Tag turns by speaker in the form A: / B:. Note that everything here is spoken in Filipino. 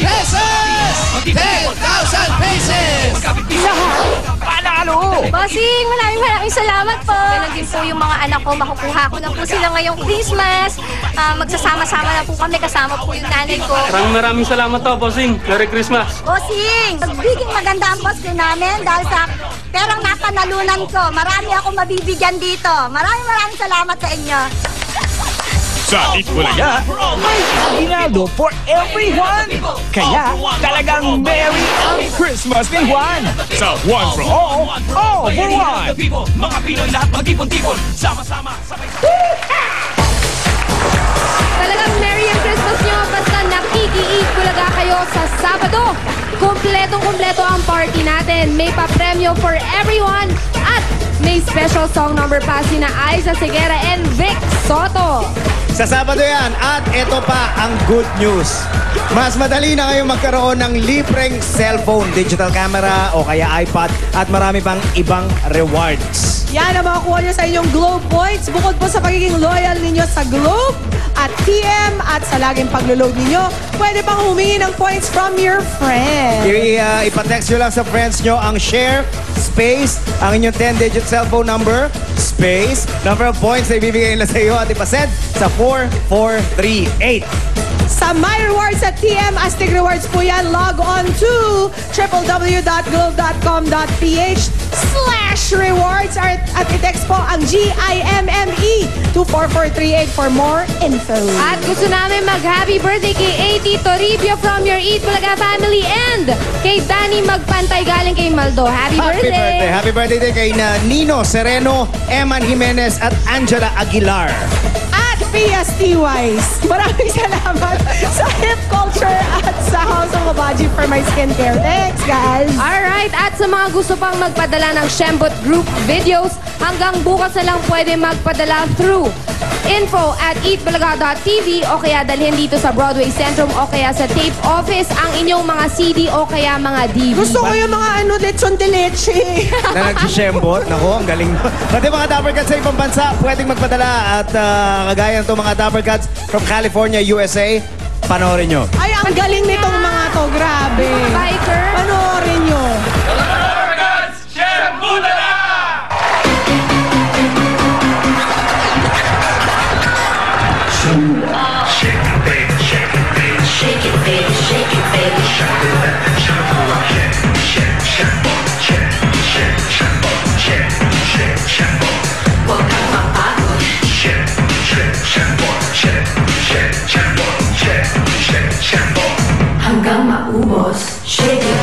A: pesos! 10,000 pesos!
B: Panalo!
C: Bossing, maraming salamat po. Ganun din po yung mga anak ko, makukuha ko na po sila ngayong Christmas. Magsasama-sama na po kami, kasama po yung nanay ko.
D: Maraming salamat to, Bossing. Merry Christmas.
C: Bossing, magbiging maganda ang post namin dahil sa perang napanalunan ko. Marami ako mabibigyan dito. Maraming salamat sa inyo.
B: Sa Itbulaga, may aginaldo for everyone! Kaya talagang merry ang Christmas ni Juan! Sa One for All for One!
E: Mga Pinoy lahat mag-ipon-tipon, sama-sama, sabay.
F: Talagang merry ang Christmas nyo basta nakiki-Itbulaga kayo sa Sabado. Kumpletong-kumpleto ang party natin. May pa-premyo for everyone at may special song number pa sina Aiza Seguera and Vic Soto.
A: Sa Sabado yan. At ito pa ang good news. Mas madali na kayong magkaroon ng libreng cellphone, digital camera o kaya iPad at marami pang ibang rewards.
G: Yan ang makukuha nyo sa inyong Globe Points. Bukod po sa pagiging loyal ninyo sa Globe at TM at sa laging paglo-load ninyo, pwede pang humingi ng points from your friends.
A: Ipatext nyo lang sa friends nyo ang share, space, ang inyong 10-digit cellphone number, space, number of points na ibibigay nila sa iyo at ipasend sa 4438.
G: Sa My Rewards at TM Astig Rewards po yan, log on to www.globe.com.ph/rewards at i-text po ang GIMME to 4438 for more info.
F: At gusto namin mag-happy birthday kay A.T. Toribio from your Itbulaga family and kay Danny Magpantay galing kay Maldo. Happy birthday!
A: Happy birthday din kay Nino Sereno, Eman Jimenez at Angela Aguilar.
G: PST-wise, maraming salamat sa Hip Culture at sa House of Abaji for my skincare. Thanks, guys!
F: Alright, at sa mga gusto pang magpadala ng Shembot Group videos, hanggang bukas na lang pwede magpadala through info@eatbulaga.tv o kaya dalhin dito sa Broadway Centrum o kaya sa tape office ang inyong mga CD o kaya mga DVD.
G: Gusto ko yung mga lechon de leche.
A: Na nagsishembot. Naku, ang galing. Pati mga Dapper Cats sa ibang bansa, pwedeng magpadala at kagaya nito mga Dapper Cats from California, USA. Panoorin nyo.
G: Ay, ang galing nitong mga to. Grabe.
F: Biker.
G: Panoorin nyo.
H: Hanggang maubos, shake it.